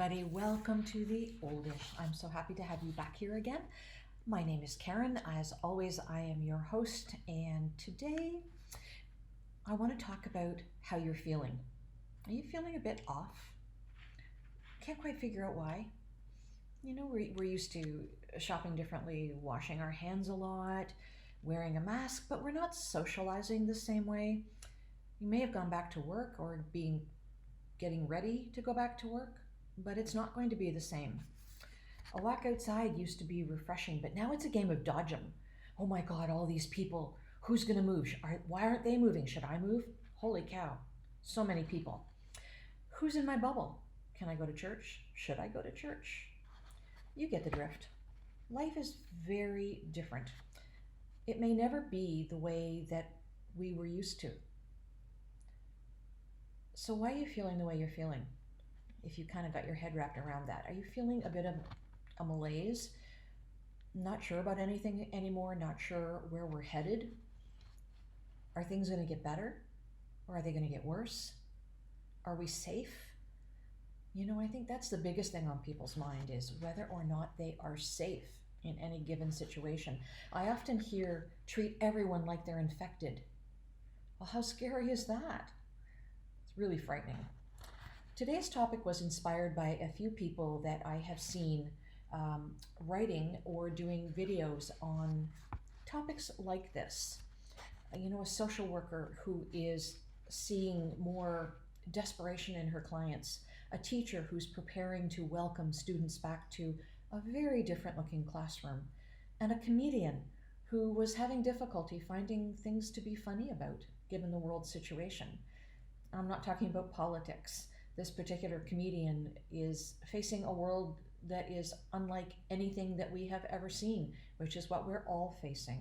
everybody. Welcome to the Oldish. I'm so happy to have you back here again. My name is Karen. As always, I am your host, and today I want to talk about how you're feeling. Are you feeling a bit off? Can't quite figure out why. We're used to shopping differently, washing our hands a lot, wearing a mask, but we're not socializing the same way. You may have gone back to work or getting ready to go back to work, but it's not going to be the same. A walk outside used to be refreshing, but now it's a game of dodge 'em. Oh my God, all these people. Who's going to move? Why aren't they moving? Should I move? Holy cow. So many people. Who's in my bubble? Can I go to church? Should I go to church? You get the drift. Life is very different. It may never be the way that we were used to. So why are you feeling the way you're feeling? If you kind of got your head wrapped around that, are you feeling a bit of a malaise? Not sure about anything anymore, not sure where we're headed? Are things going to get better? Or are they going to get worse? Are we safe? I think that's the biggest thing on people's mind is whether or not they are safe in any given situation. I often hear, treat everyone like they're infected. Well, how scary is that? It's really frightening. Today's topic was inspired by a few people that I have seen writing or doing videos on topics like this. A social worker who is seeing more desperation in her clients, a teacher who's preparing to welcome students back to a very different looking classroom, and a comedian who was having difficulty finding things to be funny about given the world situation. I'm not talking about politics. This particular comedian is facing a world that is unlike anything that we have ever seen, which is what we're all facing.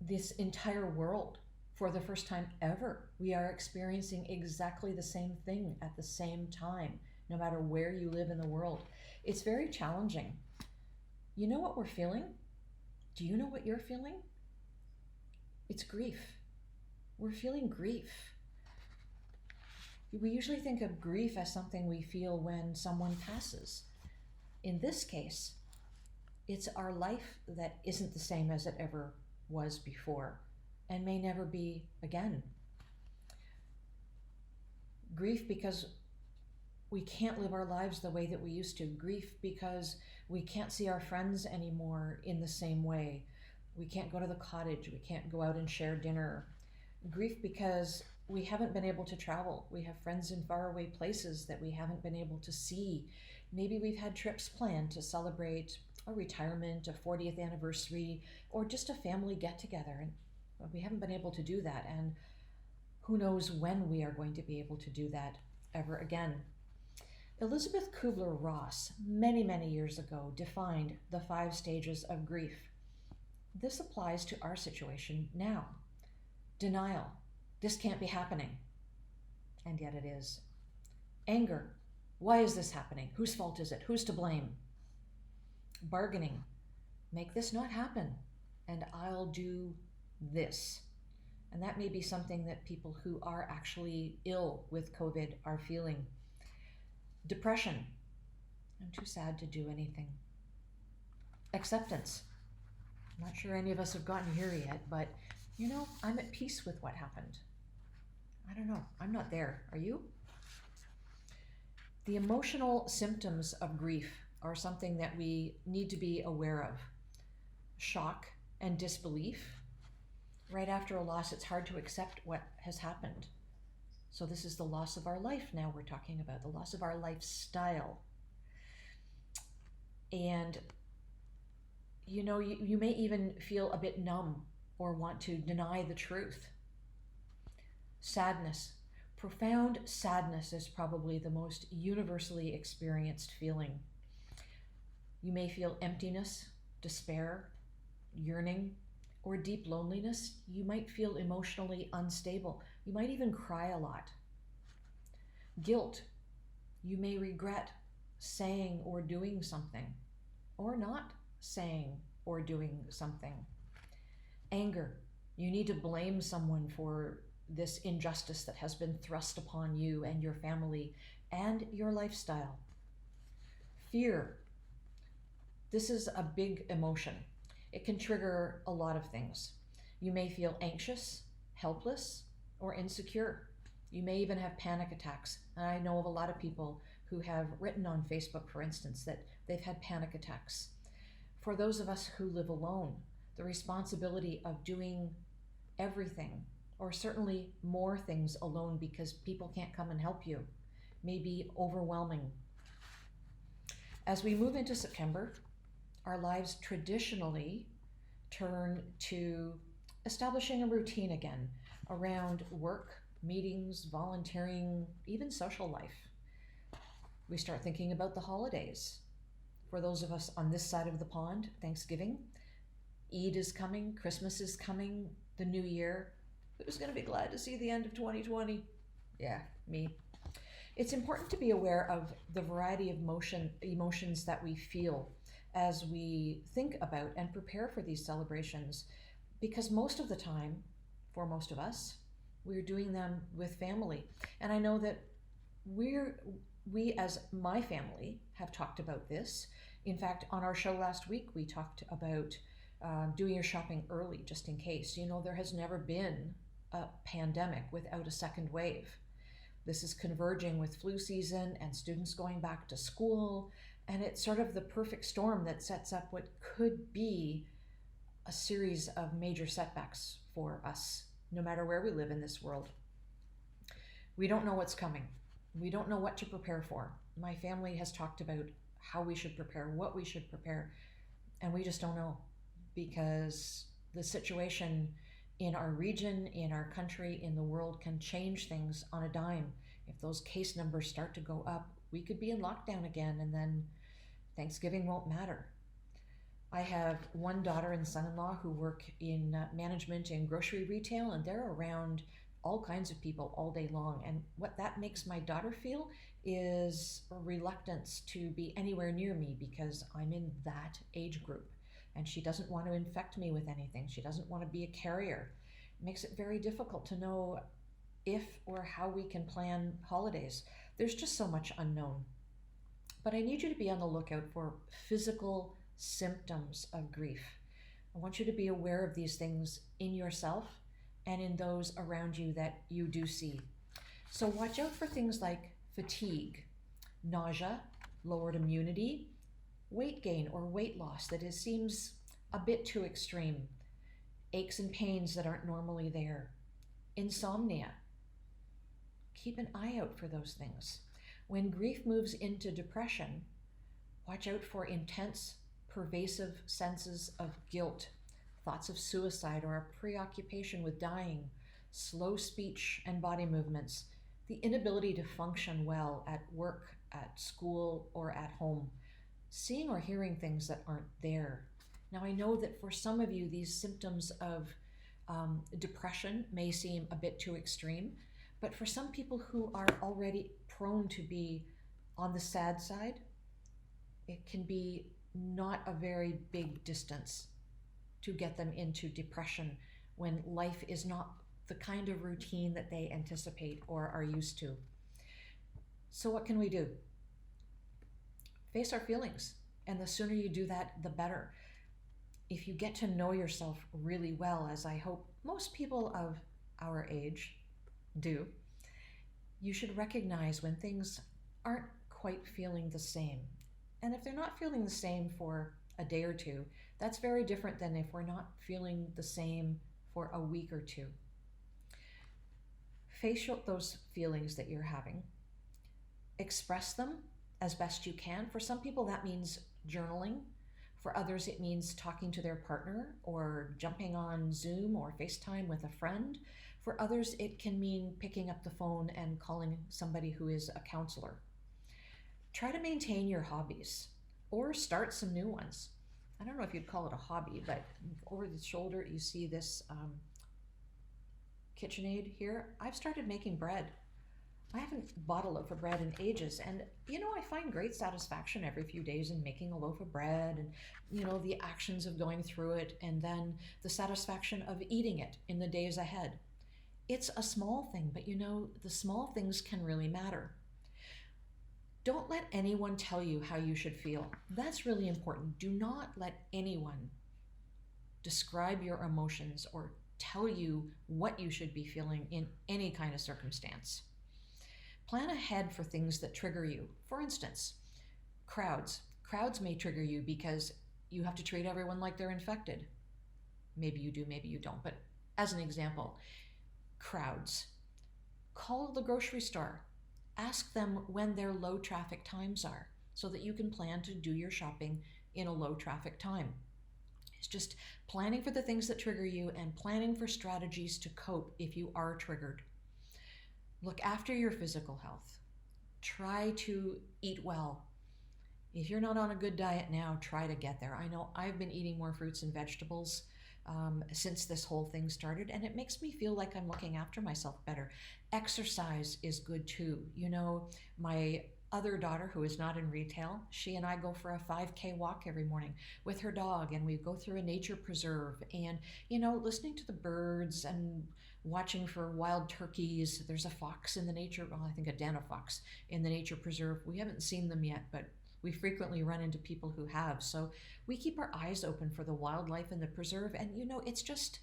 This entire world, for the first time ever, we are experiencing exactly the same thing at the same time, no matter where you live in the world. It's very challenging. You know what we're feeling? Do you know what you're feeling? It's grief. We're feeling grief. We usually think of grief as something we feel when someone passes. In this case, it's our life that isn't the same as it ever was before and may never be again. Grief because we can't live our lives the way that we used to. Grief because we can't see our friends anymore in the same way. We can't go to the cottage. We can't go out and share dinner. Grief because we haven't been able to travel. We have friends in faraway places that we haven't been able to see. Maybe we've had trips planned to celebrate a retirement, a 40th anniversary, or just a family get-together. And we haven't been able to do that. And who knows when we are going to be able to do that ever again. Elizabeth Kubler-Ross, many, many years ago, defined the 5 stages of grief. This applies to our situation now. Denial. This can't be happening. And yet it is. Anger. Why is this happening? Whose fault is it? Who's to blame? Bargaining. Make this not happen, and I'll do this. And that may be something that people who are actually ill with COVID are feeling. Depression. I'm too sad to do anything. Acceptance. I'm not sure any of us have gotten here yet, but I'm at peace with what happened. I don't know. I'm not there. Are you? The emotional symptoms of grief are something that we need to be aware of. Shock and disbelief. Right after a loss, it's hard to accept what has happened. So this is the loss of our life now we're talking about, the loss of our lifestyle. And you may even feel a bit numb or want to deny the truth. Sadness. Profound sadness is probably the most universally experienced feeling. You may feel emptiness, despair, yearning, or deep loneliness. You might feel emotionally unstable. You might even cry a lot. Guilt. You may regret saying or doing something, or not saying or doing something. Anger. You need to blame someone for this injustice that has been thrust upon you and your family and your lifestyle. Fear. This is a big emotion. It can trigger a lot of things. You may feel anxious, helpless, or insecure. You may even have panic attacks. And I know of a lot of people who have written on Facebook, for instance, that they've had panic attacks. For those of us who live alone, the responsibility of doing everything, or certainly more things alone because people can't come and help you, may be overwhelming. As we move into September, our lives traditionally turn to establishing a routine again around work, meetings, volunteering, even social life. We start thinking about the holidays. For those of us on this side of the pond, Thanksgiving, Eid is coming, Christmas is coming, the new year. Who's going to be glad to see the end of 2020? Yeah, me. It's important to be aware of the variety of emotions that we feel as we think about and prepare for these celebrations, because most of the time, for most of us, we're doing them with family. And I know that we as my family have talked about this. In fact, on our show last week, we talked about doing your shopping early, just in case. You know, there has never been a pandemic without a second wave. This is converging with flu season and students going back to school, and it's sort of the perfect storm that sets up what could be a series of major setbacks for us, no matter where we live in this world. We don't know what's coming. We don't know what to prepare for. My family has talked about how we should prepare, what we should prepare, and we just don't know, because the situation in our region, in our country, in the world can change things on a dime. If those case numbers start to go up, we could be in lockdown again, and then Thanksgiving won't matter. I have one daughter and son-in-law who work in management in grocery retail, and they're around all kinds of people all day long. And what that makes my daughter feel is a reluctance to be anywhere near me because I'm in that age group. And she doesn't want to infect me with anything. She doesn't want to be a carrier. It makes it very difficult to know if or how we can plan holidays. There's just so much unknown. But I need you to be on the lookout for physical symptoms of grief. I want you to be aware of these things in yourself and in those around you that you do see. So watch out for things like fatigue, nausea, lowered immunity, weight gain or weight loss that seems a bit too extreme, aches and pains that aren't normally there, insomnia. Keep an eye out for those things. When grief moves into depression, watch out for intense, pervasive senses of guilt, thoughts of suicide or a preoccupation with dying, slow speech and body movements, the inability to function well at work, at school, or at home, seeing or hearing things that aren't there. Now, I know that for some of you, these symptoms of depression may seem a bit too extreme, but for some people who are already prone to be on the sad side, it can be not a very big distance to get them into depression when life is not the kind of routine that they anticipate or are used to. So what can we do? Face our feelings, and the sooner you do that, the better. If you get to know yourself really well, as I hope most people of our age do, you should recognize when things aren't quite feeling the same. And if they're not feeling the same for a day or two, that's very different than if we're not feeling the same for a week or two. Face those feelings that you're having. Express them as best you can. For some people, that means journaling. For others, it means talking to their partner or jumping on Zoom or FaceTime with a friend. For others, it can mean picking up the phone and calling somebody who is a counselor. Try to maintain your hobbies or start some new ones. I don't know if you'd call it a hobby, but over the shoulder, you see this KitchenAid here. I've started making bread. I haven't bought a loaf of bread in ages, and I find great satisfaction every few days in making a loaf of bread, and the actions of going through it, and then the satisfaction of eating it in the days ahead. It's a small thing, but the small things can really matter. Don't let anyone tell you how you should feel. That's really important. Do not let anyone describe your emotions or tell you what you should be feeling in any kind of circumstance. Plan ahead for things that trigger you. For instance, crowds. Crowds may trigger you because you have to treat everyone like they're infected. Maybe you do, maybe you don't. But as an example, crowds. Call the grocery store. Ask them when their low traffic times are so that you can plan to do your shopping in a low traffic time. It's just planning for the things that trigger you and planning for strategies to cope if you are triggered. Look after your physical health. Try to eat well. If you're not on a good diet now, try to get there. I know I've been eating more fruits and vegetables since this whole thing started, and it makes me feel like I'm looking after myself better. Exercise is good too. My other daughter, who is not in retail, she and I go for a 5K walk every morning with her dog, and we go through a nature preserve and, listening to the birds and watching for wild turkeys. There's a fox in the nature, well, I think a den of fox in the nature preserve. We haven't seen them yet, but we frequently run into people who have. So we keep our eyes open for the wildlife in the preserve. And it's just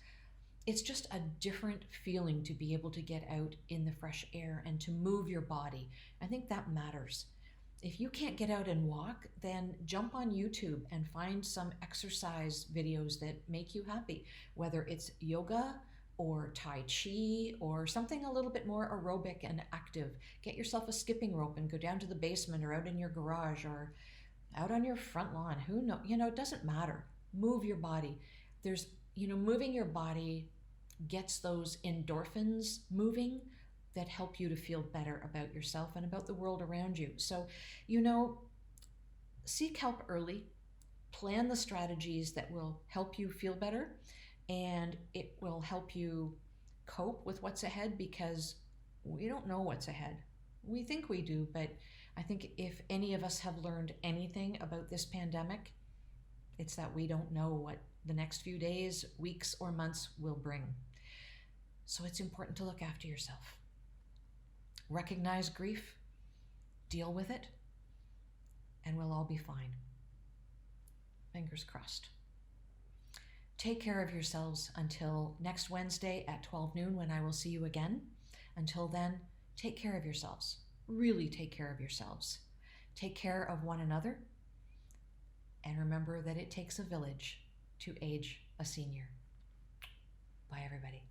a different feeling to be able to get out in the fresh air and to move your body. I think that matters. If you can't get out and walk, then jump on YouTube and find some exercise videos that make you happy, whether it's yoga or Tai Chi or something a little bit more aerobic and active. Get yourself a skipping rope and go down to the basement or out in your garage or out on your front lawn. Who knows? It doesn't matter. Move your body. Moving your body gets those endorphins moving that help you to feel better about yourself and about the world around you. So, seek help early, plan the strategies that will help you feel better, and it will help you cope with what's ahead because we don't know what's ahead. We think we do, but I think if any of us have learned anything about this pandemic, it's that we don't know what the next few days, weeks, or months will bring. So it's important to look after yourself. Recognize grief, deal with it, and we'll all be fine. Fingers crossed. Take care of yourselves until next Wednesday at 12 noon when I will see you again. Until then, take care of yourselves. Really take care of yourselves. Take care of one another. And remember that it takes a village to age a senior. Bye, everybody.